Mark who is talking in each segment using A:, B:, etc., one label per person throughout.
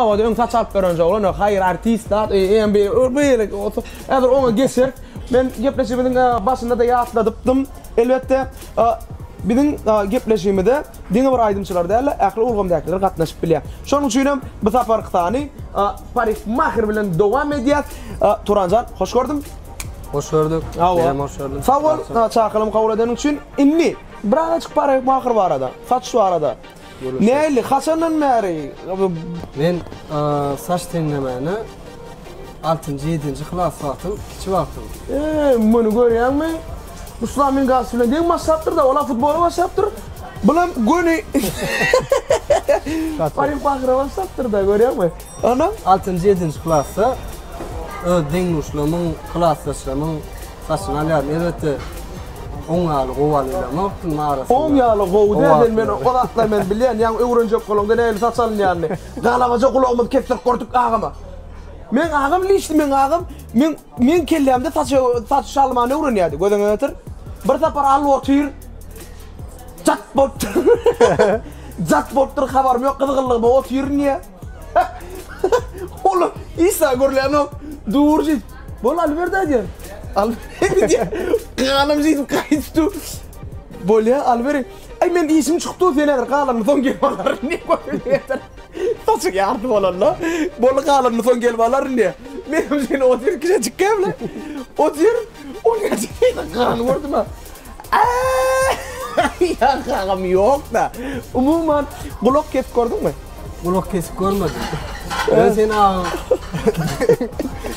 A: Ama diyorum saç alıp görünce olan hayır artist da en bir böyle eğer ona geçer ben gepleşimin başında da yatladıptım elbette bizim gepleşimide dine bir aydınçılar derler aklı ulgamdakiler katnaşıp bilýär. Şonuň üçin bu saparqtany parikmaher bilen dowam edýär. Turanjan hoş gördüm.
B: Hoş gördük.
A: Benim
B: hoş gördüm.
A: Sağ ol. Çağırım kabul edenin için inni birazcık parikmaher var arada. Saç var arada. Neyli? Hasan'ın beri?
B: Ben saç tenlemeni 6-7. klas vaktım, kiçi vaktım.
A: Bunu görüyorsun mi? Müslüman gazıyla değil masraptır da, ola futbola masraptır. Bulam gönü... Parikmaher'a masraptır da, görüyor musun? Anam?
B: 6-7. klassa Denguşlamın, klaslaşlamın saçını alıyorum. Elbette 10 yağlı kovalıyla mıhtın mağarasında.
A: 10 yağlı kovu derden ben o kadar ben bilen yani öğrenecek kolumda neyle saçalın yani. Galamaca kulağımı kepsek kortuk ağama. Men ağam lişti men ağam men kellemde saç şalmanı öğreniyordu. Göden ötür. Bir tapar al otur. Chatbot. Chatbot'tur haberim yok kızgınlığı bu otur niye? Oğlum İsa görülen Doğrucu. Bol Alberta diyor. Alberta diyor. Kanım zeydim kayıttı. Bol ya Alberta. Ay men isim çıktı seneler kalanın son gelmeler ne koyuyorlar. Nasıl yardım olanlar? Bol kalanın son gelmeler ne? Benim seni otur kişi çıkayım lan. Otur. O ne diyeyim kanım vurdu mu? Ya kanım yok da. Umuman kulak kesip gördün mü?
B: Kulak kesip görmedim. Ben seni ağam.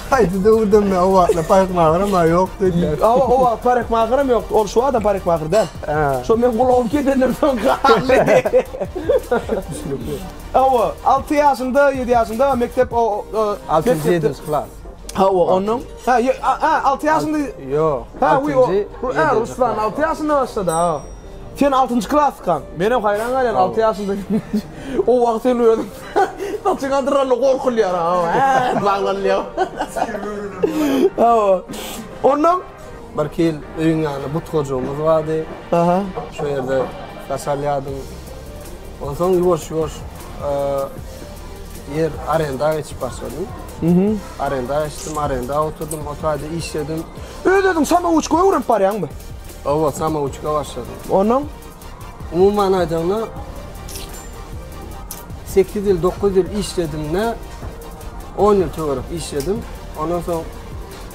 B: Haydi de vurdum ben o vakla parikmaher ama yok dediler.
A: O parikmaher'im yok. O şu adam parikmaher değil. Şu men kulağım kedenler son kaldı. Ama 6 yaşında 7 yaşında mektep o
B: 6-7. klas.
A: Ha o onun. Ha 6 yaşında.
B: Yok.
A: Ha Ruslan 6 yaşında başladı ha. Sen 6. klaskan. Benim hayran gelen 6 yaşında. O vakti ölüyordum. Nasıl kadranlı korkuluyor ha. Bağlanıyor. Ondan
B: bir kil öýüň ýanyna but gojuğumuz vardı. Şu yerde taşalyadım. Ondan soň ýuwaş yer arenda geçip başladım. Arenda açtım, arenda oturdum, otayda işledim.
A: Ödedim sama uçkoya öğrenip baryan mı?
B: Evet, sama uçkoya başladım.
A: Ondan?
B: Umuman aydana 8 yıl, 9 yıl işledim ne? 10 yıl töwerip işledim. Ondan soň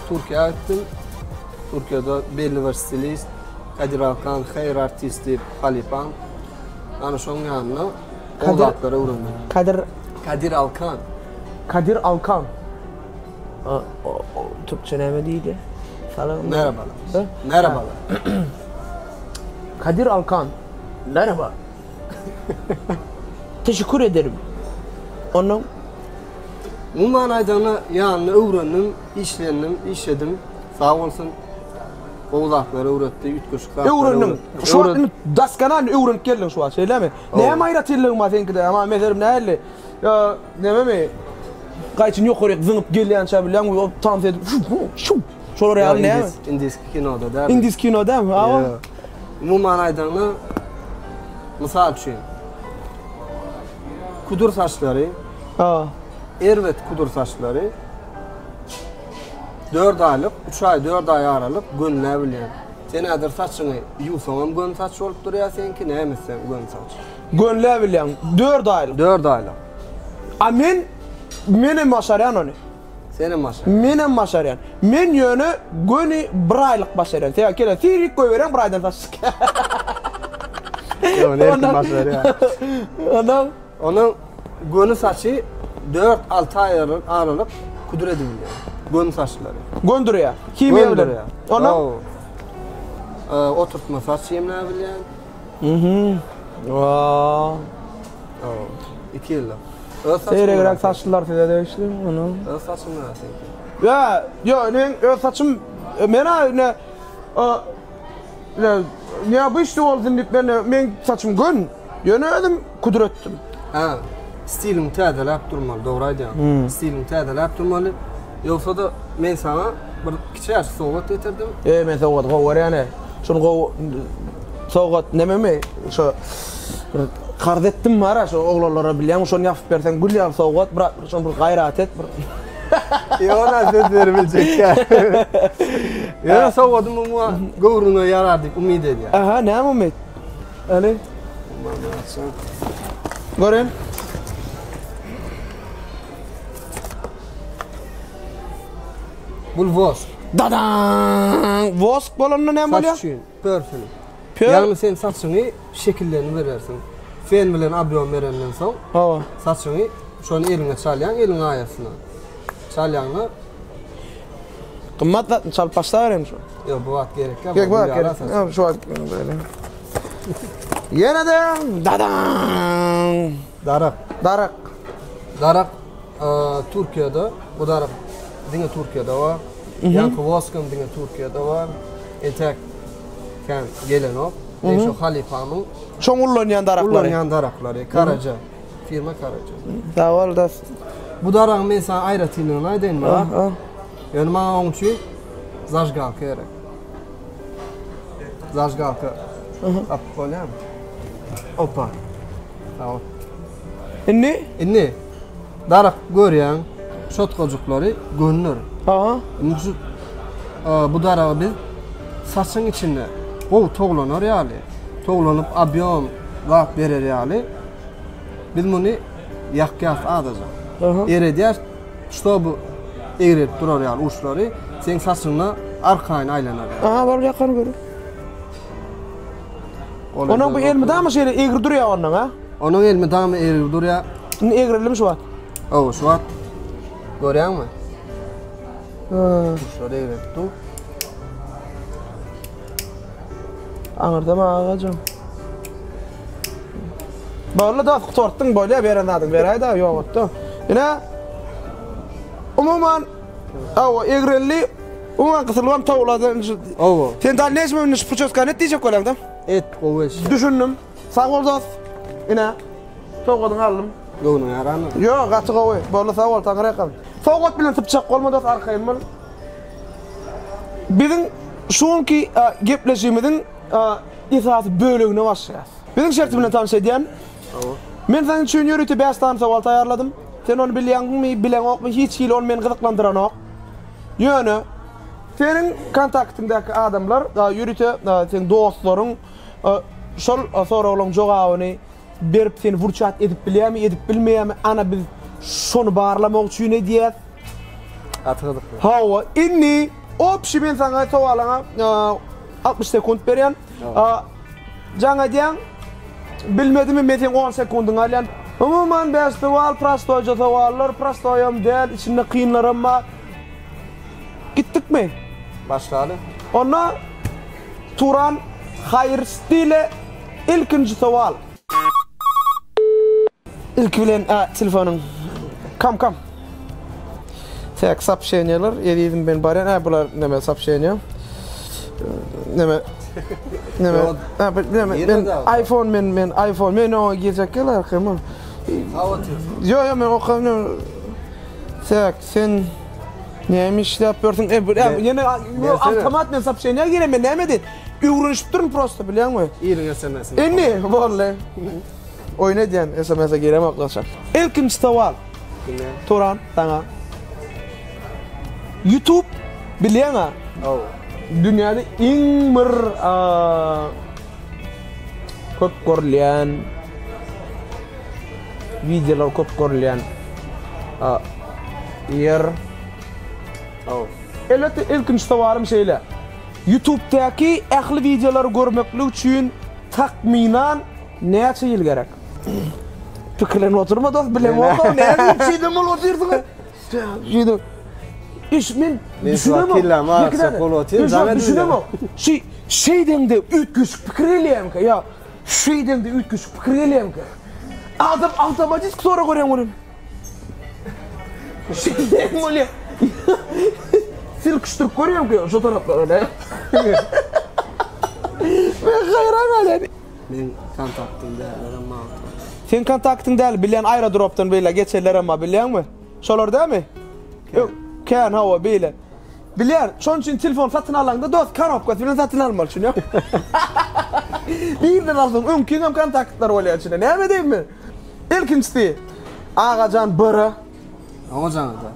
B: Türkiýe'ye gittim. Türkiýede belli bir stilist, Kadir Alkan, hayır artisti, Halipan. Ana şoň ýanyna oğlaklary öwrendim. Kadir Alkan.
A: Kadir Alkan. Türkçe neme değildi?
B: Merhabalar. Merhabalar.
A: Kadir Alkan. Merhaba. Teşekkür ederim. Ondan?
B: Umuman aydana ýanyna öwrendim, işledim. Sağ olsun. Oğlaklary öwretdi, ütgüşler.
A: Öwrendim. Şu wagtny daskanal öwrenip geldiň şu wagt, söyleme. Näme aýratyllygyň bar senkide, ama meserim näli? Ya, näme? Gaýçyn ýokaryk zyňyp gelýänçä bilen o tam edip şu. Şolar ýaly näme?
B: Indiski kinoda da.
A: Indiski kinoda mı? Awa.
B: Umuman aydana misal üçin kudur saçlary. Erwet kudur saçlary 4 aylyk, 3 ay, 4 ay aralyk gönle bilýän. Sen adyr saçyňy ýuwsaňam gön saç bolup durýar senki, nämesen gön saç.
A: Gönle bilýän 4 aylyk.
B: 4 aylyk.
A: A menem maşaryan onu.
B: Senem maşaryan.
A: Menem maşaryan. Men ýöne göni 1 aylyk başaryan. Sen kele tirik goýberem 1 aýdan saç.
B: Yo, nerede maşaryan. Onun gönü saçı 4-6 ay aralyk kudur edilýär. Gön saçlary.
A: Göndürýär. Kim ýebilir? Onu
B: oturtma saç ýemle bilýän.
A: Wow.
B: 2 ýyl.
A: Seyrek saçlılar size değişti onu.
B: Öz saçım ne
A: Ya, öz saçım mena ne bu işte oldu men saçım gön. Yönedim kudrettim.
B: Ha, stilim täzelep durmaly, dogry aýdýan. Stilim täzelep durmaly. Ýoksa da men sana bir kiçik sowgat getirdim.
A: Men sowgat gowy ýany. Şonu soğuk nememi şu Qarz etdim mara şu oğlanlara bilýän şonu ýapyp bersen gül ýap sowgat bırak şonu gaýrat et.
B: Ona söz verilecek ya. Ya sowgadym ama gowruňa ýarardyk umyd edýär.
A: Aha, näme umyt? Ali. Görün.
B: Bul vosk.
A: Dadan! Vosk bolanda näme bolýar?
B: Saç üçün, perfüm.
A: Pör.
B: Yani sen saçını şekillerini verirsin. Fen bilen abyon verenden soň
A: Hawa.
B: saçını şonu eline çalyan, eline ayasına. Çalyanla
A: Qymmat da çal paşta berem şu.
B: yok bu vat gerek ya.
A: Gerek
B: bu
A: var,
B: bir
A: gerek.
B: arasas.
A: Ya şu böyle. Yine de dadan!
B: Darak.
A: Darak.
B: Darak Türkiye'de, bu darak dine Türkiye'de var. Yankı Vosk'ın dine Türkiye'de var. Etek kan gelen o. Şu Halifa'nın
A: Şoňullanýan daraklar.
B: kullanyan darakları. Karaca. Firma Karaca.
A: Sağ ol da.
B: Bu darak men sana aýratylygyn aýdaýyn
A: Ah,
B: bana.
A: ah.
B: Yani bana onun için zajgalka gerek. Zajgalka.Ap koyalım. Opa. Tamam.
A: Inni?
B: Inni darak görýän şotkojukları görünür.
A: Aha.
B: Şu bu darağı biz saçın içinde o toglanır yani. Toglanyp abyon vaq berer yani. Biz bunu yakýas adaja.
A: Aha.
B: Eredýär, şobu egrep durar yani uçları. Sen saçına arkaýyna aýlanar.
A: Aha, bar ýakan görür. Onun bu elmi dama şeýle egri durýar ondan ha?
B: Onun elmi dama egrip durýar.
A: Egrilim şu wat.
B: O şu wat. Görýärmi?
A: Ha,
B: Uçları egrip dur.
A: aňyrdam agajam. Balla da tortdyň bolýa beren adyň beraý da ýokotdy. Ine umuman awa egrilli umuman kysylgam tawladan.
B: O.
A: Sen da neçe minut puçoska net diýjek bolam da?
B: Et goweş.
A: Düşündüm. Sağ ol dost. Ine tawgadyň aldım.
B: Gownuň yarany.
A: Yo, gaçy gowy. Bolla sağ ol taňra kal. Tawgat bilen typçak bolmadas arkaýym bol. Biziň şonki gepleşigimiziň esasy bölegine başlaýar. Biziň şerti bilen tanış edýän. Men sen üçin ýürüti 5 tane sowal taýýarladym. Sen onu bilýänmi, bilen okmy, hiç hil onu meni gyzyklandyran ok. Ýöne senin kontaktyňdaky adamlar, ýürüti sen dostlaryň şol soragyň jogabyny berip seni wurçat edip bilýärmi, edip bilmeýärmi? Ana biz şonu barlamak üçin edýär.
B: Atgydyk.
A: Hawa, inni opşi men sana sowalyňa 60 sekund berýän. Jaňa diýen bilmedimi men sen 10 sekundyň alýan. Umuman festival prostoýja sowallar, prostoýam däl, içinde kynlaram bar. Gitdikmi?
B: Başladı.
A: Ona Turan hayır stile ilkinci sowal. İlk bilen telefonum. Kam. Tek sapşenyalar, yedim ben baren. Bular neme sapşenya. Neme. Ben iPhone men iPhone men o gecekler kema. Yo men o kama. Tek sen neymiş yapıyorsun? Yine avtomat men sapşenya giremen nemedi. Uğraşıp durun prosto bilýärmi?
B: İýiň SMS.
A: Enni vallahi. Oyna diýen SMS'e girem arkadaşlar. İlkinci sowal. Turan sana. YouTube bilýärmi?
B: O.
A: Dünyada iň bir köp görülýän videolar köp görülýän yer.
B: O.
A: Elbette ilkinci sowalym şeýle. YouTube'daki ähli videolary görmekli üçin takminan näçe ýyl gerek? Pikirlenip oturma dost, bilen otur, näme üçin bol oturdyň? Ýydy. İş men düşünemem. Düşünemem. Şeyden de ütküsük pikirleyem ki ya. Şeyden de ütküsük pikirleyem ki. Adam otomatik soru görüyorum onu. Şeyden böyle. Silkıştırıp görüyorum ki şu taraflar öyle. Ben hayran öyle.
B: Men kontaktym däl ama.
A: Sen kontaktın däl bilen aerodropdan böyle geçerler ama bilýärmi? Şolar dämi? Yok. Kan hava bile. Bilýär, şoň üçin telefon satyn alanda dost kanopka bilen satyn almaly şunu. Birden aldım. Öňküňem kontaktlar bolýar içinde. Näme diýipmi? İlkinçisi Ağacan bırı.
B: Ama canada.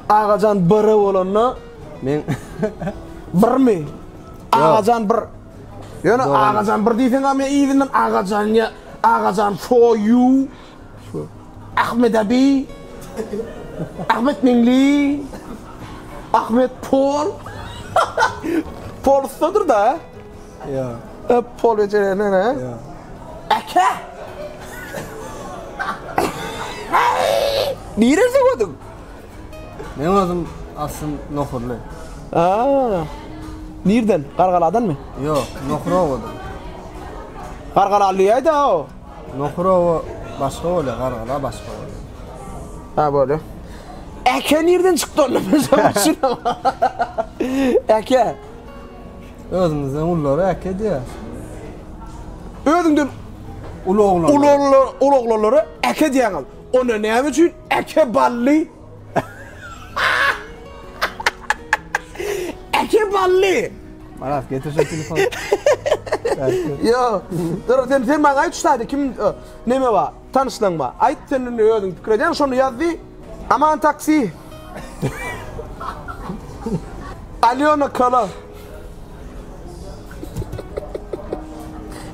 A: Ağacan bırı bolanna
B: Men
A: birmi? Ağacan bir. Yani Ağacan bir diýsen ama iýdinden Ağacan ya Ağacan for you. Ahmet abi. Ahmet Mingli. Ahmet Paul. Paul Söder da.
B: ya.
A: Paul becerene ne?
B: Ya.
A: Eke. Neresi koydun?
B: Men özüm aslym nohurly.
A: Nereden? Qarqaladan mı?
B: Yok, Nohrowodan.
A: Qarqalalyýa da o.
B: Nohrowo başga bolýar, Qarqala başga bolýar.
A: Ha böyle. Eke nereden çıktı onu mesela düşünüyorum. Eke.
B: Özümizden ullary äke diýär.
A: Özünden
B: Ulu oğlan.
A: uloğları eke diýäňiz. Ona näme üçin eke bally? Eke bally.
B: Maraz getir şu telefonu.
A: Yo. Dur sen bana ayt şahdy kim näme bar? Tanışlaňma. Ayt senin özüň pikir edýän şonu ýazdy. Aman taksi. Alyona Kala.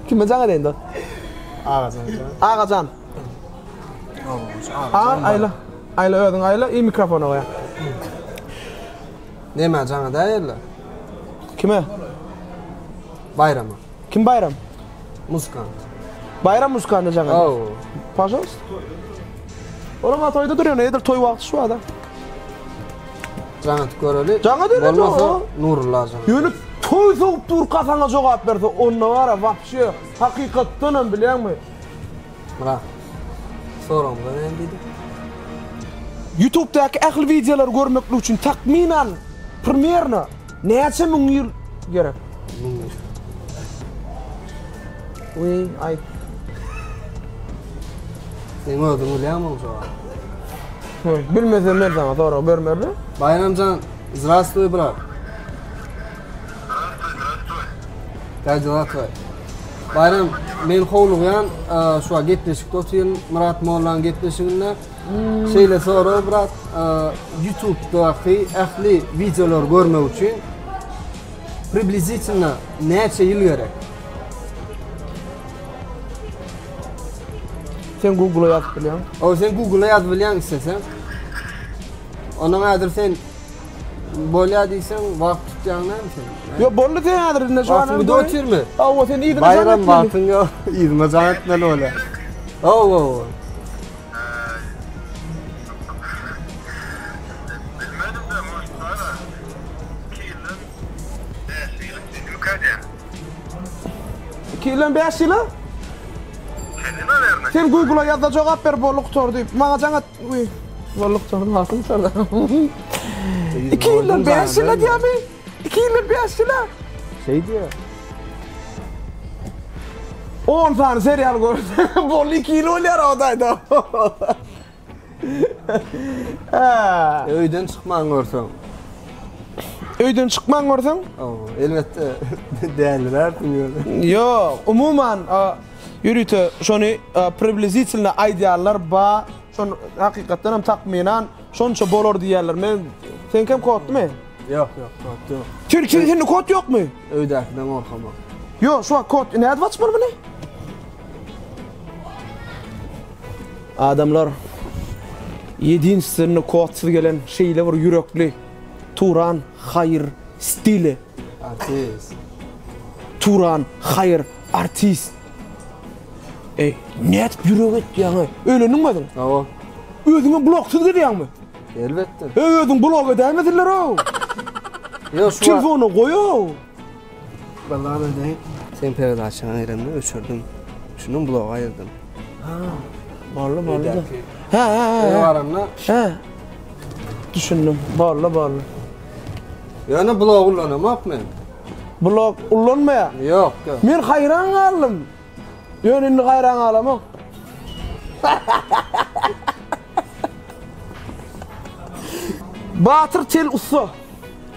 A: Kime jaňa deýdi?
B: Ağacan.
A: Ağacan. Ayla özüň ayla iyi mikrofona goýa.
B: Näme jaňa daýerler?
A: Kime?
B: Bayrama.
A: Kim Bayram?
B: Muskan.
A: Bayram Muskan'da jaňa.
B: Oh.
A: Pожалуйста. Olam atoyda durýar, nedir toy wagty şu ada.
B: Jaňa göreli.
A: Jaňa döne
B: Bolmasa
A: jo.
B: Nurullah jaňa.
A: Ýöne toy soňup dur kafaňa jogap berdi. Onda bara wapşe hakykatdan hem bilýärmi?
B: Mara. Soramda ne diýdi?
A: YouTube'daki ähli videolar görmekli üçin takminan primерно näçe müň ýyl gerek? Uy, ay.
B: Sen özüň bilýärmiň şu?
A: Bilmezem nerden sonra bermerli.
B: Bayramcan, здравствуй, брат. Как дела твои? Bayram, men howlugyan şu gepleşik oturýan Murat Mollan gepleşiginde şeýle sonra brat YouTube'daki ähli videolar görmek üçin приблизительно näçe ýyl gerek?
A: Sen Google'a ýazyp bilýän.
B: O sen Google'a ýazyp bilýän istesen. Onaň adyr sen bolýa diýsen wagt tutýanlar sen.
A: Yo bolly teýädir ne şu an.
B: Wagtyňy da ötürme.
A: O sen iýdi.
B: Bayram wagtyňy ýygyma janatmaly bolar. Oh.
C: Bilmedim de Mustafa. 2 yılın dersiylik mükadem.
A: 2 ýyl 5 ýyl?
C: Kendine verme.
A: Sen Google'a ýazda jogap ber bolluk tor diýip. Maňa jaňa uy bolluk tor hasyň sarda. 2 ýyl 5 ýyl diýämi? 2 ýyl 5 ýyl.
B: Şey diyor.
A: 10 tane serial gördüm. Bol 2 yıl olyar odayda.
B: Öyden çıkman görsen.
A: Öyden çıkman görsen?
B: Elbette değerliler dinliyorlar.
A: Yok, umuman yürütü şonu priblizitilne ideallar ba şonu hakikaten hem takminan şonça bolor diýerler. Men sen kim koddu mu?
B: Yok.
A: Türkiýede senin kod yok mu?
B: Öydakinden orkama.
A: Yok, şu an kod. Ne adı var mı ne? Adamlar 7. sınıfı kodsuz gelen şeyle var yürekli. Turan hayır stili.
B: Artist.
A: Turan hayır artist. Net yürek et yani. Öyle nümadın?
B: Ava.
A: Özüne bloksuz gidiyor mu?
B: Elbette.
A: Özün blok edemediler o.
B: Yok şu an.
A: Telefonu koy o.
B: Vallahi ne diyeyim? Sen perde açan ayranını öçürdüm. Şunun bloğa ayırdım.
A: Barlı da.
B: Öydaki.
A: He.
B: Aramla.
A: He. Düşündüm. Barlı.
B: Yani bloğa kullanamak mı?
A: Blok kullanmaya.
B: Yok.
A: Men hayran kaldım. Yönünü hayran kalamam. Batır tel usta.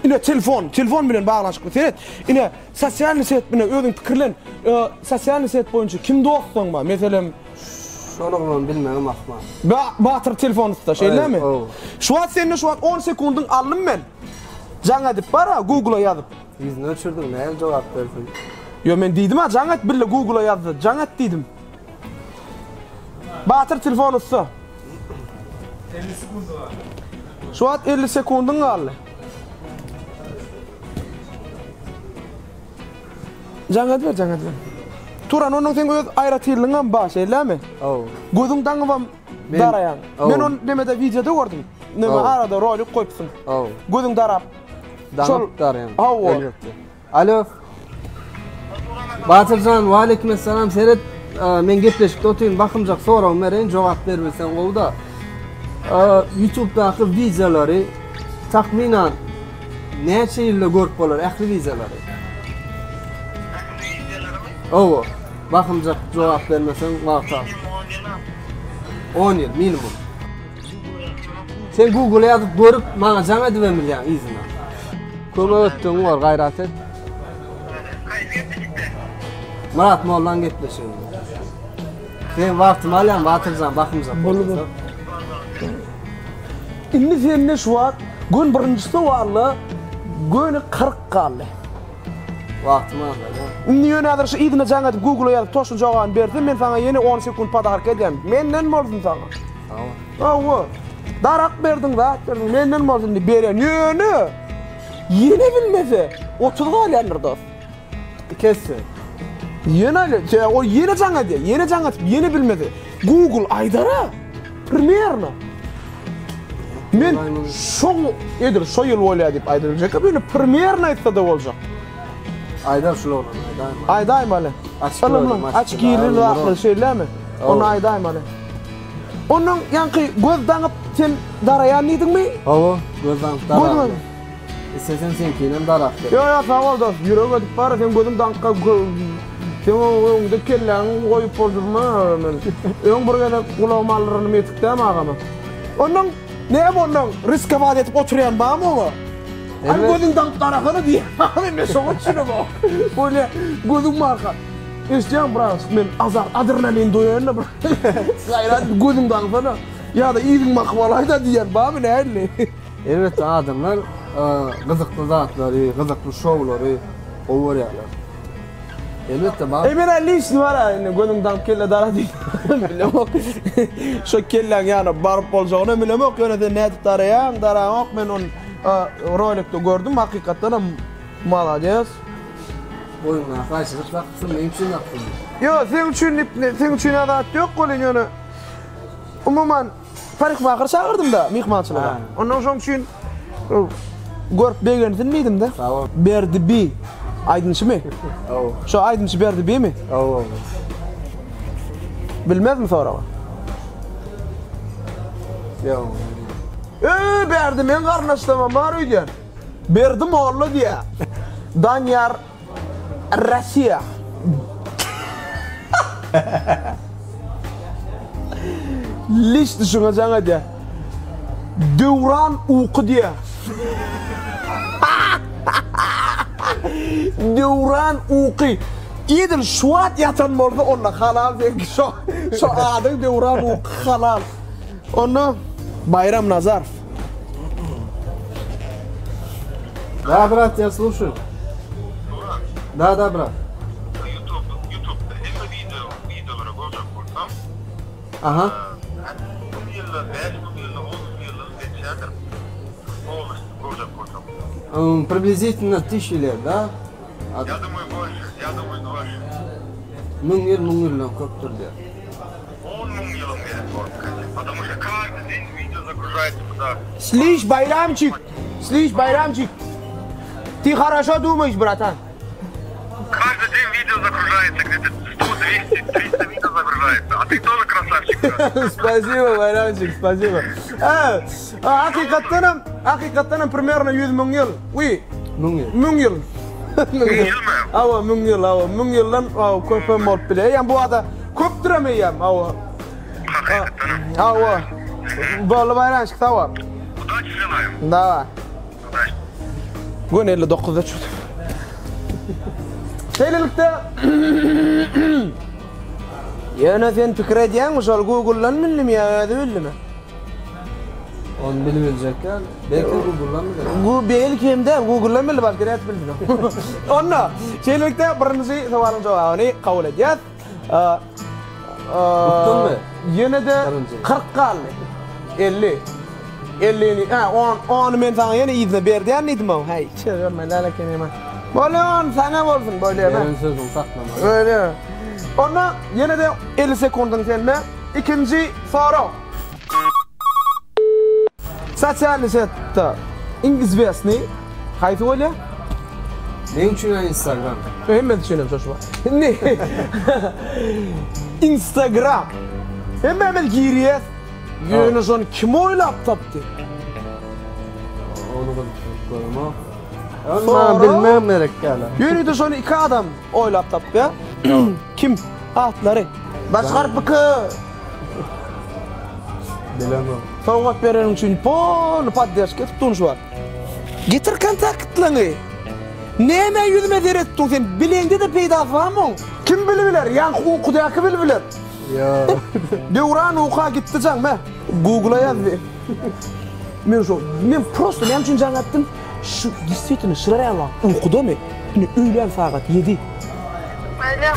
A: ine telefon bilen bağlanışyk. Senet, ine sosial set bilen özüň pikirlen, sosial set boýunça kim dostun ba? Meselem
B: Şonu bilen bilmegim akma.
A: Batır telefonusda şeýlemi? Şu an senin şu an 10 sekundun aldım men. Jaňa dip bara Google'a ýazyp.
B: Yüzünü öçürdüm, näme jogap bersin?
A: Yo men diýdim ha, jaňa bille Google'a ýazdy. Jaňa diýdim. Batır telefonusda.
C: 50 sekund var.
A: Şu an 50 sekundun galdy. Jaňa ver. Turan onun sen öz aýratyldyňam baş, ellämi? Gözüňden bam darayan. Men onu demede videoda gördüm. Neme arada rolik koypsun. Gözüň darap.
B: Danıp darayan.
A: Elbetde.
B: Alo. Batyrjan, wa aleykum assalam. Seret men gepleşip oturýan bakymjak soraw meren jogap bermesen gowda. YouTube'daky videolary tahminan neçe ýylda görüp bolar ähli videolary? Owo. Bakymjak jogap bermesen wagt al. 10 ýyl minimum. Sen Google'a ýazyp görüp maňa jaňa dibem bilýän izina. Köme ötdüň bar gaýrat et. Murat mollan gepleşin. Sen wagtym alýan Batyrjan bakymjak.
A: Boldy. Indi senne şu an gün birinjisi warly, göni 40 galdy.
B: Wagtym alýan.
A: Indi ýöne şu izine jaňa dip Google'a ýazyp toşun jogabyn berdi, men saňa ýene 10 sekund padark edýän. Menden boldum saňa. Awa. Darak berdiň da, menden boldum diýip berýän. Ýöne. Yine bilmese 30 galyandır dost.
B: Kesse.
A: Yine o yine jaňa diýär, yine jaňa yine bilmedi. Google aydara primärna. Men şo edir, şo ýyl bolýar diýip aýdyrjak, böyle primärna aýtsa da boljak.
B: Aydar şular.
A: Aydaým bale. Açyk ýyly wagtly şeýlemi? Onu aýdaým bale. Onun ýanky göz daňyp sen darayan diýdiňmi?
B: Hawa, göz daňyp darayan. İstesen sen kinem darak.
A: Yo, sağ ol dost. Yürek ötüp bara sen gözüm daňypka sen öňde kelläň goýup boldurma men. Öň bir gede kulağıma alyryny etikdäm agama. Onun näme onun riske wagt etip oturýan bamy o? Ay gözüň daňyp darakyny diýär. Men şoňa düşünýär o. Böyle gözüm marka. Eşdiň bras men azar adrenalin doýanna bir. Gaýrat gözüm daňypna. Ya da iýiň makbalaý da diýär bamy näli.
B: Evet adamlar gızıklı zatlary, gızıklı şowlary owarýarlar. Elbetde bak.
A: Men äli işim bar ha, gözüm daňyp kelle dara diýip. Bilemok. Şo kelläň ýa baryp boljagyny bilemok, ýöne de nädip daraýan, men onu rolikde gördüm, hakykatdan ham malades.
B: Oyuna gaýşylyk wagtysy men üçin ýapdym.
A: Yo, sen üçin adat ýok golen ýöne. Umuman parykmakyr çağırdım da mihmançylyga. Ondan soň üçin görüp begensin miýdim de. Berdi bi. Aydınçmy? Şo aydınçy berdi bi mi? Bilmezmi soraga?
B: Yo.
A: Berdi men garnaşdama bar öýdän. Berdim oğlu diýär. Danyar Rusya. Liş düşüne jaňa diýär. Döwran uky diýär. Döwran uky. Edil şuat yatan bolsa onda halal diýip şo adyň Döwran uky halal. Onu Bayram Nazarov.
B: Да, брат, я слушаю. Да, брат.
C: YouTube'da hem videolara gördüm bolsam.
B: Aha.
C: Bu ýylda 5 ýyl, 10 ýyl geçýärdir. Olmuş gördüm bolsam.
B: Приблизительно 1000 лет, да?
C: Я думаю, больше.
B: 1000 ýyl köpdür diýär.
C: 10 000 ýylym gerek bolsa. Потому что каждый день видео загружается туда.
A: Слышь, Байрамчик. Ты хорошо думаешь, братан?
C: Каждый день видео загружается, где-то 100, 200, 300 видео загружается. А ты тоже красавчик, брат.
A: Спасибо, Байрамчик, спасибо. Hakikaten примерно 100 000 ýyl. Oui. 1000 ýyl. 1000 ýyl. Awa 1000 ýyl, awa 1000 ýyldan köpem bolup bile. Yani bu ada köp duramayam, awa. Awa. Bolu Bayramчик, tamam.
C: Удачи желаю.
A: Давай.
C: Удачи.
A: Bugün 59'da çıktı. Şeylelikte yana sen fikir ediyen uşal Google'lan millim ya öyle mi?
B: Onu bilebilecekler. Belki Google'dan bilir.
A: Bu belki hem de Google'lan milli başka reyat bilmiyorum. Onna şeylelikte birinci soğanın cevabını kabul edeceğiz.
B: Uttun mu?
A: Yine de 40 kaldı. 50. 50 10 men sana yine izne berdiyen neydim o? Hey, çevirme lalaken hemen. Böyle 10 sana olsun böyle hemen.
B: Benim sözüm saklama.
A: Öyle. Ona yine de 50 sekundun seninle. İkinci soru. Sosyal sette İngilizcesini haytı öyle?
B: Ne için Instagram?
A: Hemen düşünüyorum şaşma. Ne? Instagram. Hemen giriyor. Yönü son kim oylap taptı?
B: Onu da koyma. Ama bilmem gerek gala.
A: Yönü de son iki adam oylap taptı ya. Kim? Atları. Başkar bıkı.
B: Bilemem.
A: Savunmak verenin için ponu paddeşke tuttuğunuz var. Getir kontaktlarını. Neme yüzüme zerettun sen? Bileğinde de peyda var mı? Kim bilebilir? Yani kudayakı bilebilir.
B: Ya.
A: Devran oka gitti can mı? Google'a yaz bir. Ben prosto ne için can attım? Şu действительно şuraya Allah okudu mu? Hani öğlen saat 7.
C: Alo.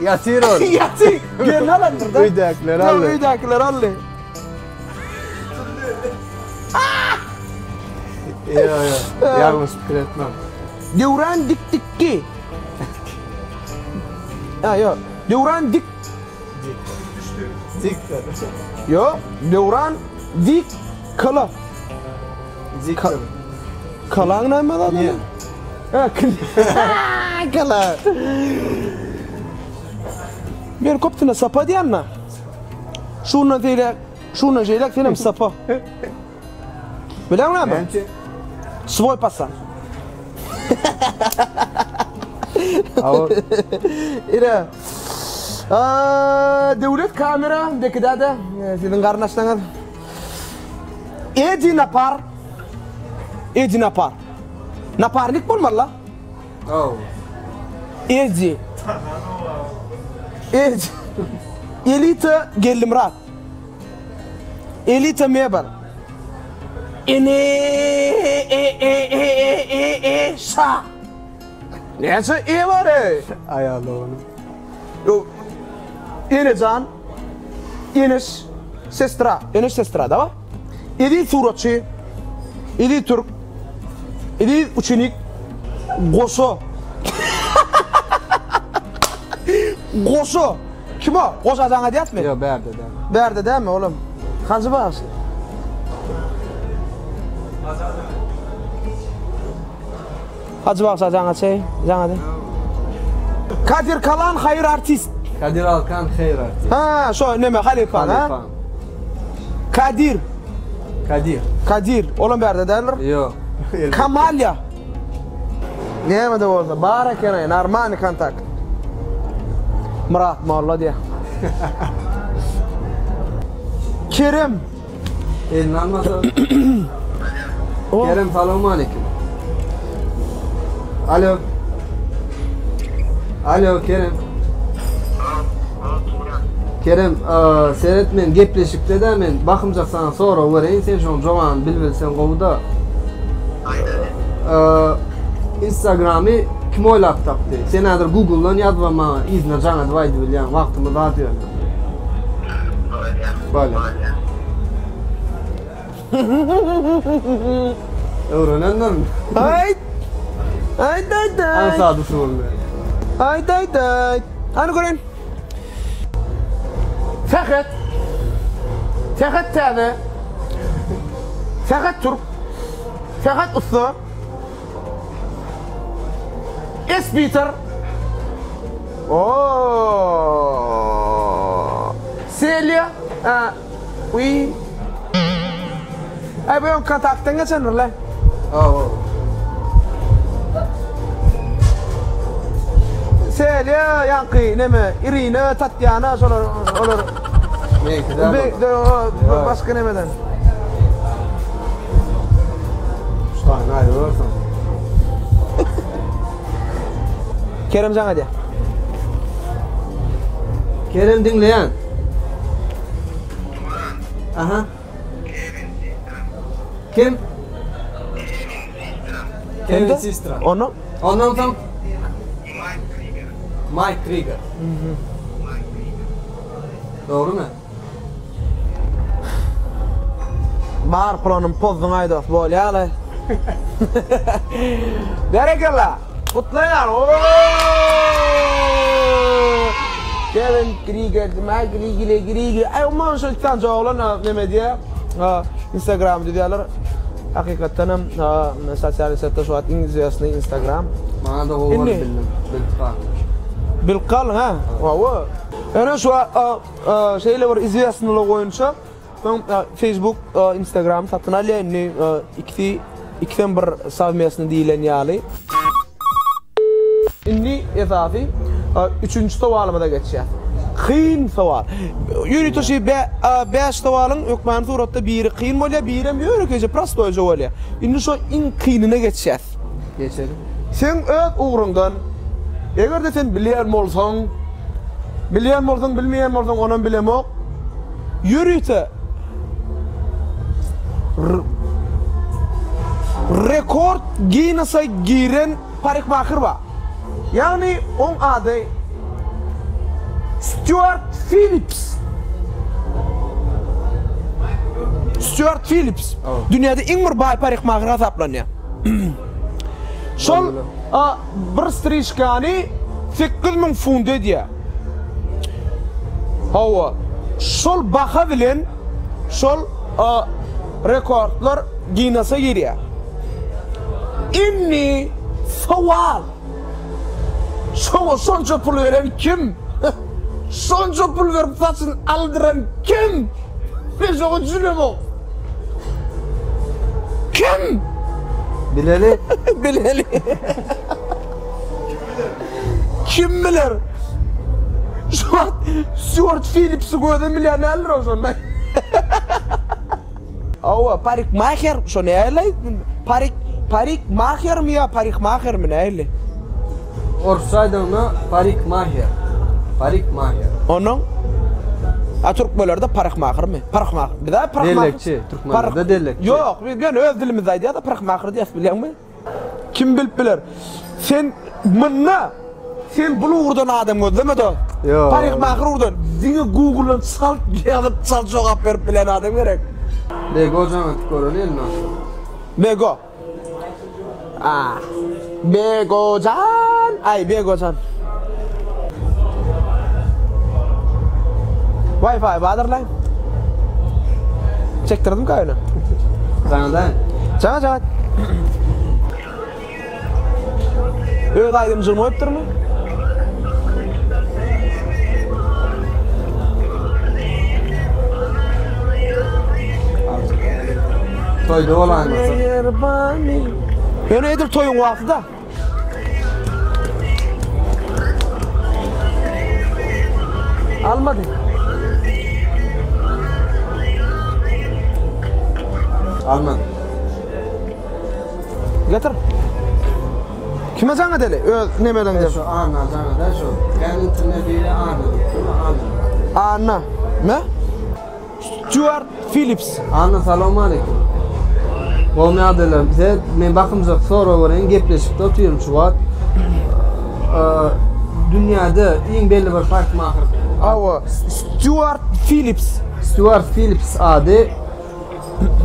B: Yatır ol.
A: Yatı. Gel lan burada.
B: Uydakiler aldı.
A: Uydakiler aldı.
B: Ya. Yanlış fikir etmem.
A: Devran dik dikki. Ha yok. Devran dik.
B: Dik.
A: Yok. Devran dik kala.
B: Dik.
A: Kalan ne mi lan?
B: Niye?
A: Ha kala. Bir koptuna sapa diyen mi? Şuna değil, şuna şeyler senem sapa. Biliyor musun?
B: Bence.
A: Svoj pasan.
B: Ama
A: İre. Devlet kamera dekida da sizin kardeşleriniz. Edi napar. Edi napar. Naparlik bulmalı la.
B: oh.
A: Edi. Edi. Elite gelimrat. Elite mebel. Şa. Neyse iyi var
B: Ayarla onu.
A: Yo, Enecan, Enes, sestra, da va? Idi suratçı, idi Türk, idi uçunik, Goso. Goso. Kim o? Goso sana diyet mi?
B: Yok Berde de.
A: Berde değil mi oğlum? Kaçı bağırsın? Hacı bak sana şey, sana de. Kadir Kalan hayır artist.
B: Kadir Alkan hayır artist.
A: Ha, şu ne mi? Halifan ha?
B: Halifan.
A: Kadir.
B: Kadir.
A: Oğlum berde derler.
B: Yok.
A: Kamalya. Ne mi de olsa? Barak yana, Narmani kantak. Murat Molla diye. Kerim.
B: Elini almasa. Kerem selamun aleyküm. Alo. Alo Kerem. Kerem, seyretmen gepleşip de men bakımca sana sonra vereyim sen şu zaman bilbilsen qovuda. Instagram'ı kim oylap taptı? Sen adır Google'dan yazma izne cana dvaydı bilyan vaktimi dağıtıyor. Böyle. Öğrenenler mi?
A: Hayt. Hayt hayt hayt.
B: Ansadısı oldu.
A: Hayt hayt hayt. Hani görün. Fakat tabi. Fakat Türk. Fakat usta. Peter. Celia Oui. Ay ben kontaktan geçen lan.
B: Oo.
A: Selya Yankı neme Irina Tatyana solar olur.
B: Ne kadar?
A: Başka nemeden.
B: Şahane ayrılırsan.
A: Keremcan hadi.
B: Kerem dinleyen. Aha. Kim? Kevin Sistra.
A: Onu?
B: Ondan sonra Mike Krieger. Doğru mu?
A: Mar planım pozdun ayda bol ya. Berekella. Kutlayar. Kevin Krieger, Mike Krieger. Ay aman şu tane oğlan ne diye? Instagram diyorlar. Hakikaten sosyal medyada şu an İngilizcesinde Instagram.
B: Bana da o var bildim.
A: Bilkal ha. Wow. Yani şu şeyler var izleyenler oyuncu. Ben Facebook, Instagram satın alıyorum. İkiden bir savmiyasını değilen yali. İnni esafi üçüncü tavalıma da geçiyor. Kıyın saval. Yürü taşı beş tavalın yok ben suratta biri kıyın böyle birim yürü kece prosto öyle oluyor. İnni şu in kıyınına geçiyor.
B: Geçelim.
A: Sen öt uğrundan eğer de sen bilen olsan bilmeyen olsan onun bilemok yürüte rekord Guinness'a giren parikmakır var. Yani on adı Stuart Phillips. Dünyada en bir bay parikmakır hesaplanıyor. Şol bir strişkani 8.000 funde diye. Hava. Şol baha bilen şol rekordlar Guinness'a giriyor. İnni saval. Şonca pul veren kim? Şonca pul verip saçın aldıran kim? Ben şoğu düşünüyorum o. Kim?
B: Bileli.
A: Bileli. Kim bilir? Şu an Stuart Phillips'ı koydum milyonerler o zaman. Ava parikmaker şu ne öyle? Parikmaker mi ya parikmaker mi ne öyle?
B: Orsaydı ona parikmaher.
A: Onun Türk bölümlerde parikmaker mi? Parikmaker. Bir daha parikmaker.
B: Delekçi. Türkmenlerde delekçi.
A: Yok, ben öz dilimizdeydi ya da parikmaker diye biliyor musun? Kim bilir? Sen sen bunu vurdun adam gözleme de.
B: Yok.
A: Parikmaker vurdun. Dini Google'dan salt cevap verip bilen adam gerek.
B: Lego canat koroni elma.
A: Bego. Begocan. Ay Begocan. Wi-Fi bağdır lan. Çektirdim kayını.
B: Canada.
A: Can. Öyle aydım zırmayıp durma.
B: Toyda olan mısın?
A: Ben nedir toyun vakti da? Almadı.
B: Alman.
A: Getir. Kime sana deli? Nemeden gel.
B: Şu Anna Canada şu. Ben internetiyle Anna.
A: Anna. Ne? Stuart Phillips.
B: Anna selamun aleyküm. Bu ne adılar bize? Men bakımca sonra oraya gepleşip de oturuyorum şu an. Dünyada en belli bir parikmaker.
A: Ava Stuart Phillips
B: adı.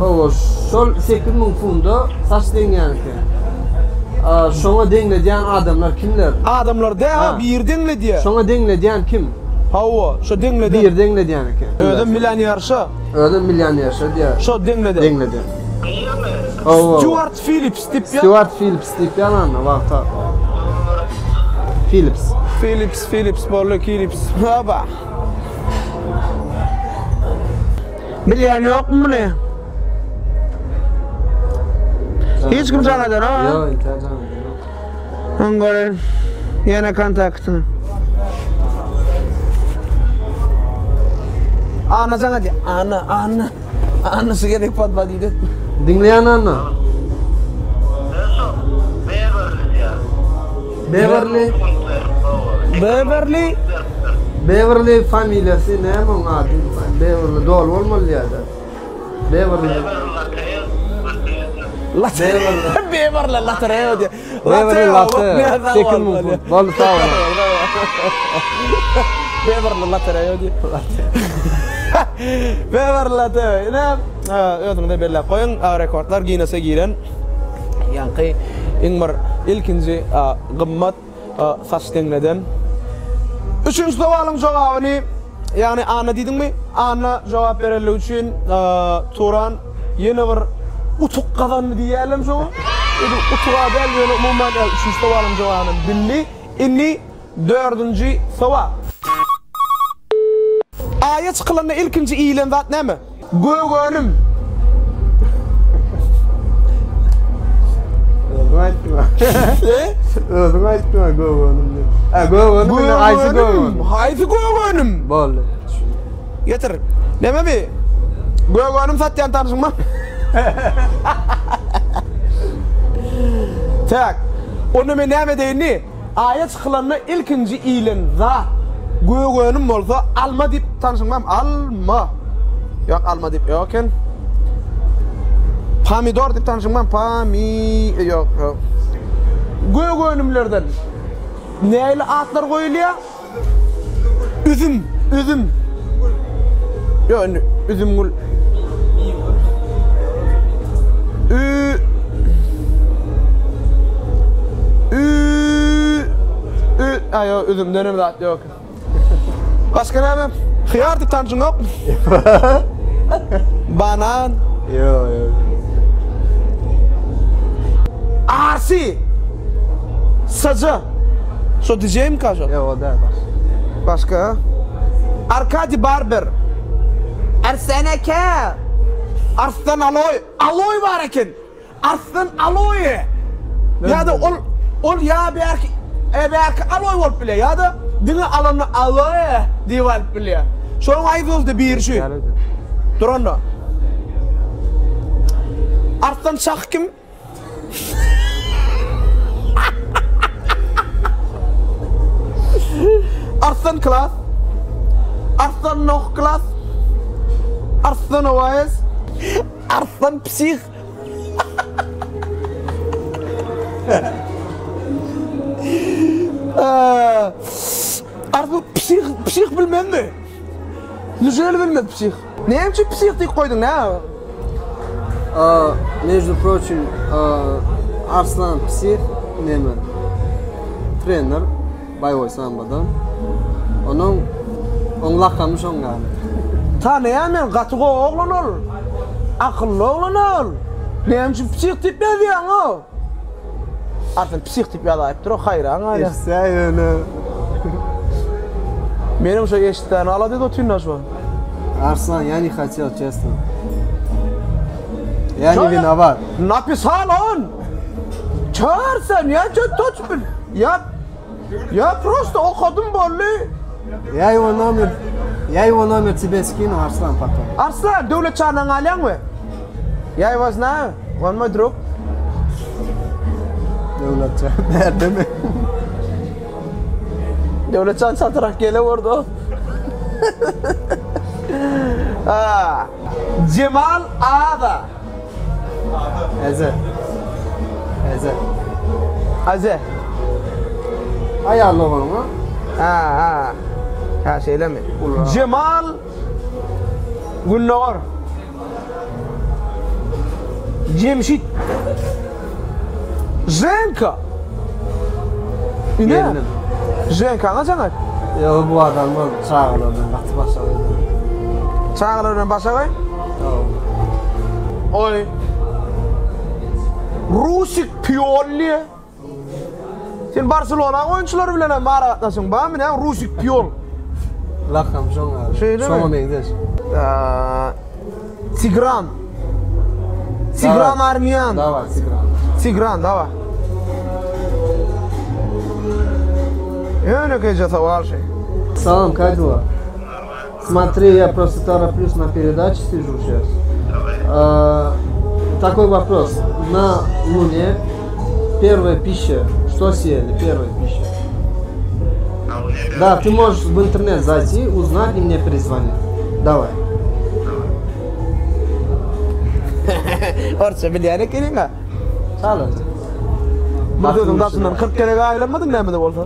B: O şol 8.000 funda saç dengen ki. Şona denglediyen adamlar kimler?
A: Adamlar da bir denglediyor.
B: Şona denglediyen kim?
A: Hava, şu denglediyor.
B: Bir denglediyen ki.
A: Ödüm milyonerşa.
B: Öyle milyonerşa diye.
A: Şu denglediyor.
B: Denglediyen.
A: Stuart Phillips tip ya.
B: Stuart Phillips tip ya lan vakta. Phillips.
A: Phillips, Phillips. Haba. Bilýän ýokmy ne? Hiç kim janadan ha?
B: Yok, internet.
A: Angore yana kontaktını. Ana sana di. Ana. Anası gerek patladı dedi.
B: Dinleyen anna. Beverly. Beverly familyası ne mon adı? Beverly dol olmalı ya da. Beverly.
A: Beverly latere diye.
B: Beverly latte. Çekin mu? Vallahi sağ ol.
A: Beverly latere diye. Beverly latte. Ne? Ödünde belli koyun rekordlar Guinness'e giren. Yani İngmar ilkinci gımmat saçtenleden. Üçüncü sualın cevabını yani ana dedin mi? Ana cevap verelim için Turan yeni bir utuk kazandı diyelim şu. Utuğa belli umuman üçüncü sualın cevabını billi. İnni dördüncü sual. Ayet çıkılanı ilkinci ilan zat ne mi? Göğönüm.
B: Özün aytma göğönüm. Göğönüm aysı göğönüm.
A: Aysı göğönüm.
B: Vallahi.
A: Getir. Neme mi? Göğönüm satyan tanışın mı? Tak. Onu men neme deyini? Ayet çıkılanı ilkinci ilan zat. Göğönüm olsa alma dip tanışın mı? Alma. Yok alma dip yokken. Pomidor dip tanışın mı? Yok. Göğönümlerden neyle atlar koyuluyor? Üzüm. Yok üzüm gül. Ayo üzüm dönem de at yok. Başka ne mi? Hıyar dip tanışın yok. Banan.
B: Yok.
A: Arsi. Sacı. So diyeceğim kaç?
B: Ya o da
A: Başka? Arkadi Barber. Erseneke. Arslan Aloy. Aloy var ekin. Arslan Aloy. Ya da ol ya belki Aloy olup bile ya da dini alanı Aloy diye olup bile. Şoň aýdyldy bir şey. Duranda. Arslan Şah kim? Arslan Klas. Arslan Noh Klas. Arslan Oğuz. Arslan Psih. Arslan Psih bilmem mi? Nüzeli bilmem Psih. Neyim için Psih diye koydun ne?
B: Между прочим, Arslan Psih neme? Trener boýowy sambadan. Onun lakamı şonga.
A: Tanıyan men gatyga oglan ol. Akıllı oglan ol. Neyim için Psih tip ýa-diýän o? Arslan Psih tip ýa-daýypdyr o hayran aýa.
B: Säýene.
A: Benim şu eşitten aladı da tünnaş var.
B: Arslan, я не хотел, честно. Я не виноват.
A: Написал он. Çağır sen ya, toç bil. Я просто okudum bolli.
B: Я его номер тебе скину, Arslan, потом.
A: Arslan, Devletcan'dan alyan mı? Я его знаю, он мой друг.
B: Devletcan, nerede mi?
A: Devletcan satarak gele orada. Cemal Ağda.
B: Eze.
A: Aze.
B: Ayarlı olan mı?
A: Ha şeyle mi? Cemal Günnor. Cemşit. Zenka. Ne? Zenka ne demek?
B: Ya bu adamın çağırlarından baktı başa koydu.
A: Çağırlarından başa koy? Oy. Rusik Piyolli. Sen Barcelona oyuncuları bilen maratlasın. Bana mı ne? Rusik Piyol.
B: Lakam şonga.
A: Şeyde mi?
B: Şonga meydeş.
A: Sigran. Sigran Armyan.
B: Давай, Sigran.
A: Sigran, давай. Какая савал шей.
B: Салам, как дела? Смотри, я просто тороплюсь на передаче, сижу сейчас. Такой вопрос. На Луне первая пища, что съели? Первая пища. Да, ты можешь в интернет зайти, узнать и мне перезвонить. Давай.
A: Orça bilyane kelinga.
B: Sağ ol.
A: Bu dedim dasından 40 kere aylanmadın ne de olsa.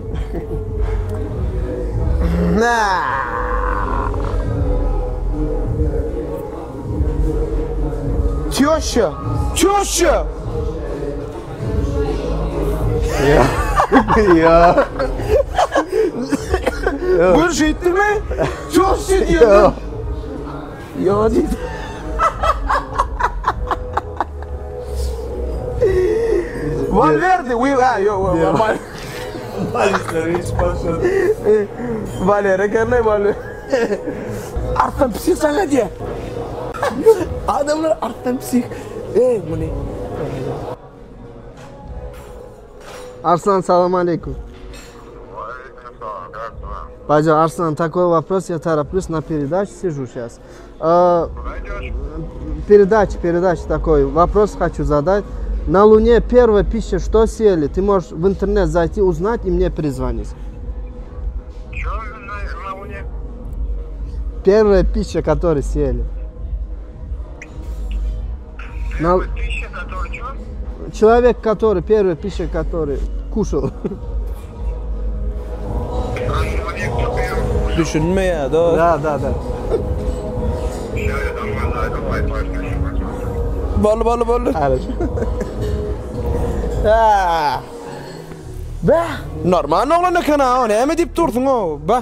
A: Tiyosha. Tiyosha.
B: Ya.
A: Bu şey ettin mi? Tiyosha diyor. Ya değil. Valverde, Valera karnay Valverde. Artan psih sana diye. Adamlar artan psih. Bu ne?
B: Арслан, салам алейкум. Пойдем, Арслан, такой вопрос, я тороплюсь на передачу, сижу сейчас. Передача такой, вопрос хочу задать. На Луне первая пища, что съели? Ты можешь в интернет зайти, узнать и мне перезвонить.
C: Что на Луне?
B: Первая пища, которую съели.
C: Пища, которая что?
B: Человек, который, первая пища, который кушал.
A: Düşünme ya da.
B: Да.
C: Сейчас я домой зайду, Wi-Fi включу.
A: Balı.
B: Хорошо.
A: Be. Normal oğlan ne kana o ne mi deyip durdun o be.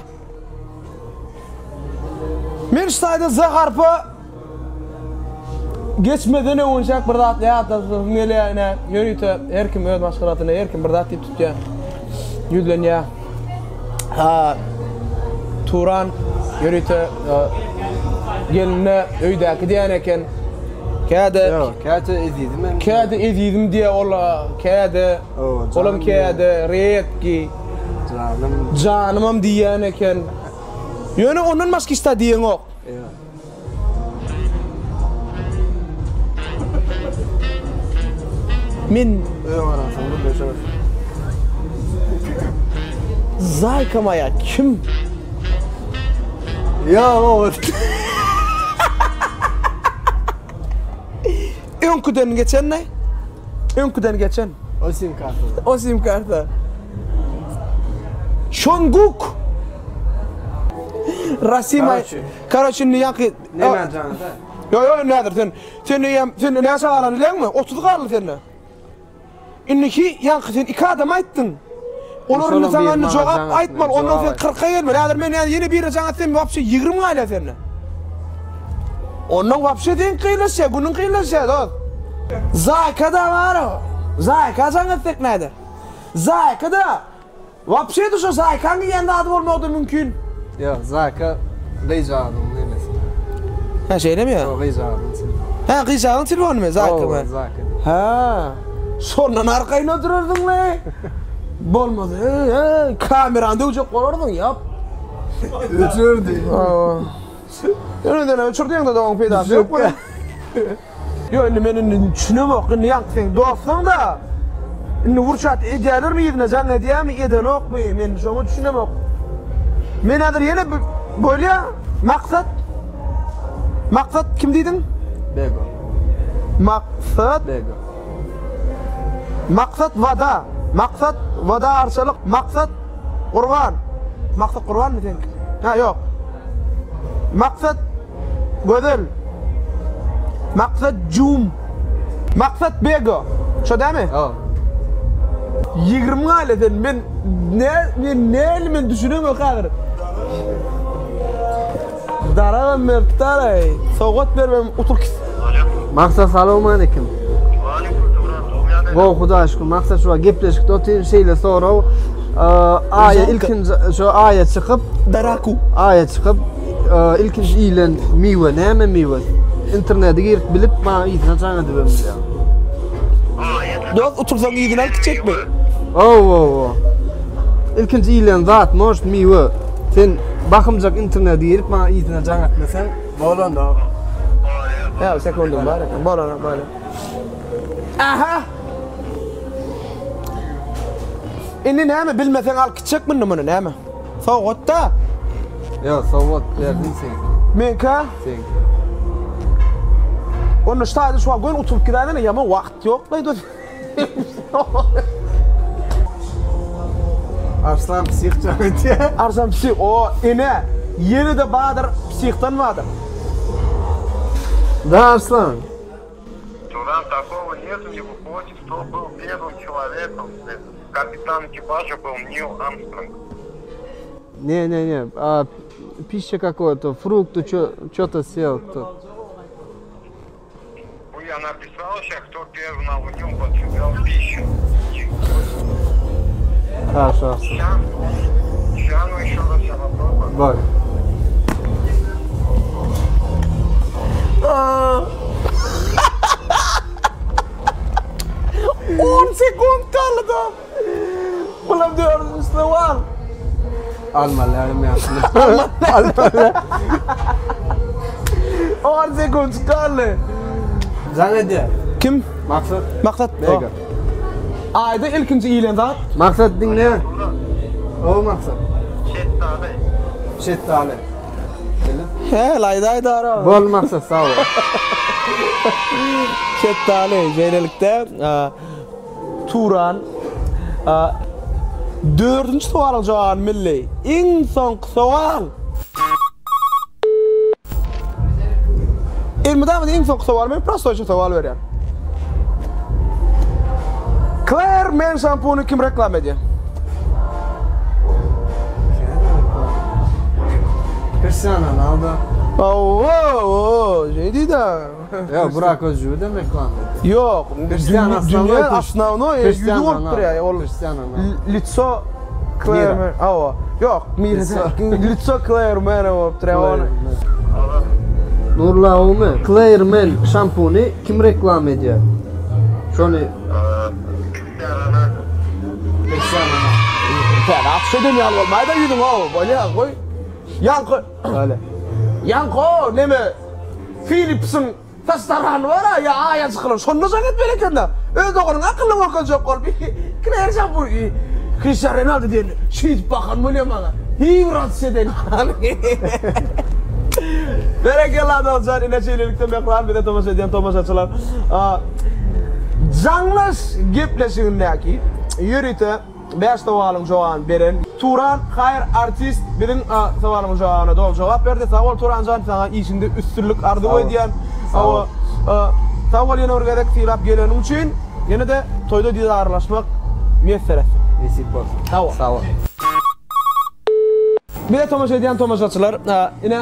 A: Men stayda zaharpa geçmeden önce bir dat ya da melene yürüte her kim öz maskaratına her kim bir dat deyip tutya. Yüzlen ya. Turan yürüte geline öydeki diyaneken kâde kâde ediydim diye ola kâde olam kâde reyetki canımam diyaneken yöne onun maskista diyen o min Zaykamaya kim?
B: Ya o.
A: Önküden geçen ne? Önküden geçen.
B: O sim kartı.
A: O sim kartı. Şonguk. Rasimay. Короче, ne yakı?
B: Ne mercanı da?
A: Yo nedir sen ne sağalan bilen mi? 30 qarlı sen. İnniki yankı sen iki adam ayttın. Onların zamanını cevap aytma. Ondan sen 40'a gelme. Nedir men yeni bir zaman sen vapşı 20 ayla sen. Ondan vapşı den kıyılırsa, günün kıyılırsa dost. Zayka da var o. Zayka zanettik nedir? Zayka da. Vapşı düşü Zayka'nın yanında adı olmadı mümkün.
B: Yok, Zayka Gıyca'nın nemesi.
A: Ha şeyle mi ya?
B: O Gıyca'nın.
A: Ha Gıyca'nın telefonu mu? Zayka mı?
B: Zayka.
A: Ha. Sonra arkayına otururdun lan. Bolmadı. Kameranda uçak korurdun yap.
B: Uçurdu.
A: Önünden uçurdun da doğun peydası yok mu? Yo indi menin düşünüm yok. Ne yaktın dostun da. İndi vurşat edilir mi yedine zannediyor mi? Eden yok mu? Men şunu düşünüm yok. Men adır yine böyle ya. Maksat kim dedin?
B: Bego.
A: Maksat vada. Maksat vada arşalık. Maksat kurban. Maksat kurban mı sen? Ha yok. Maksat gödül. Maksat cum. Maksat bego. Şu değil mi?
B: O.
A: 20 aileden ben ne düşünüyorum o kadar. Darağım mertaray. Soğut vermem otur ki.
B: Maksat selamun aleyküm. Во Xudo aşkına maksat şu gepleşik o'tin şeyle sonra ilkinci şu aya çıkıp
A: Daraku.
B: aya çıkıp ilkinci ilan meyve neme meyve? internetge girip bilip bana ýygyna çaňa dibem bilýär.
A: Dost otursaň ýygyna çekme.
B: Oo. İlkinci ilan zat most miwe. Sen bakımjak internetge girip bana ýygyna çaňa etmesen bolanda.
A: Ya sekundum var. Böyle. Aha. Inni näme bilmesen al kiçekmin nimeni näme? Sowgatda.
B: Ya sowgat berdin sen.
A: Menka?
B: Sen.
A: Onu ştaýdy şu an oturup gidäne ýaman wagt ýok diýdi.
B: Arslan psixçak etdi.
A: Arslan psix o ine yeni de badır psixtan vardır.
B: Да, Арслан.
C: Туран, такого нету, не выходит, кто был первым человеком. Капитан экипажа был Нил Армстронг.
B: Не. А пища какое-то, фрукты, что-то съел кто.
C: Я написал сейчас, кто первый на Луне употреблял пищу.
B: Хорошо.
C: Сейчас, ну еще раз я попробую.
B: Bak.
A: 10 sekund kaldı. Ulan diyorum Müslüman.
B: Almalarım yaptım.
A: 10 sekund kaldı.
B: Zanedi.
A: Kim?
B: Maksat.
A: Maksat.
B: Nega.
A: Ayda ilkinci ilan zat.
B: Maksat dinle. O maksat. Şettale.
A: He layda ara.
B: Bol maksat sağ ol.
A: Şettale jeyrelikde Turan 4-nji sowalyň jogaby milli. Iň soňky sowal. Elmedam iň soňky sowal men prostoça sowal berýär. Claire men şampuny kim reklam edýär?
B: Cristiano Ronaldo.
A: Jeydi-de.
B: Ya Burak Özcü demek lan.
A: Yok,
B: Cristiano
A: dünya основной
B: Cristiano
A: yüzü
B: Ronaldo.
A: ya.
B: Cristiano Ronaldo.
A: Лицо Claire. Ава. Yok, лицо Claire men optreon.
B: Nurla Ome. Claire Men şampuni kim reklam ediyor? Şonu Cristiano Ronaldo.
A: Sen atşedin ya olmayda yudum o. Böyle koy. Yankı.
B: Öyle.
A: Yankı neme? Philips'ın tastaran var ya aya çıkılır. Sonuna zannet belekende. Öz oğlun akıllı olkan çok ol. Claire şampu. Cristiano Ronaldo diyen. Şiit bakan mı ne bana? Hivrat seden. Berekeler olsun. İne şeylelikte mekran bir de tomaş ediyen tomaşaçılar. Canlış gepleşiğindeki yürüte 5 sowalyň jogaby beren. Turan hayır artist birin sowalyň jogabyna dol jogap berdi. Sawal Turan jan sana işinde üstünlük ardy diýen. Awa sawal ýene örgedek tilap gelenim üçin ýene de toyda diýarlaşmak meselesi.
B: Nasip bolsun. Sağ ol.
A: Bir de tomaş ediyen tomaşaçylar ine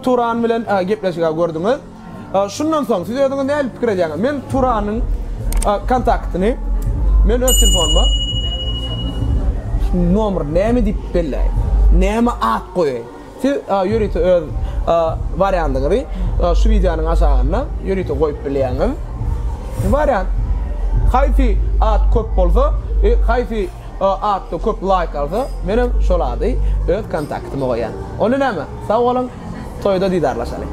A: Turan bilen gepleşige gördüňiz. Şundan soň siz öýdüňiz näme pikir edýäňiz? Men Turanyň kontaktyny men öz telefonuma nomer näme diýip belläýin. Näme at goýaýyn. Siz ýürite öz variantyny şu videonyň aşagyna ýürite goýup belläýiňiz. Variant haýsy at köp bolsa, haýsy atda köp like alsa, menem şolady öz kontaktymy goýan. Onu näme? Sag bolun, toýda diýdarlaşaly.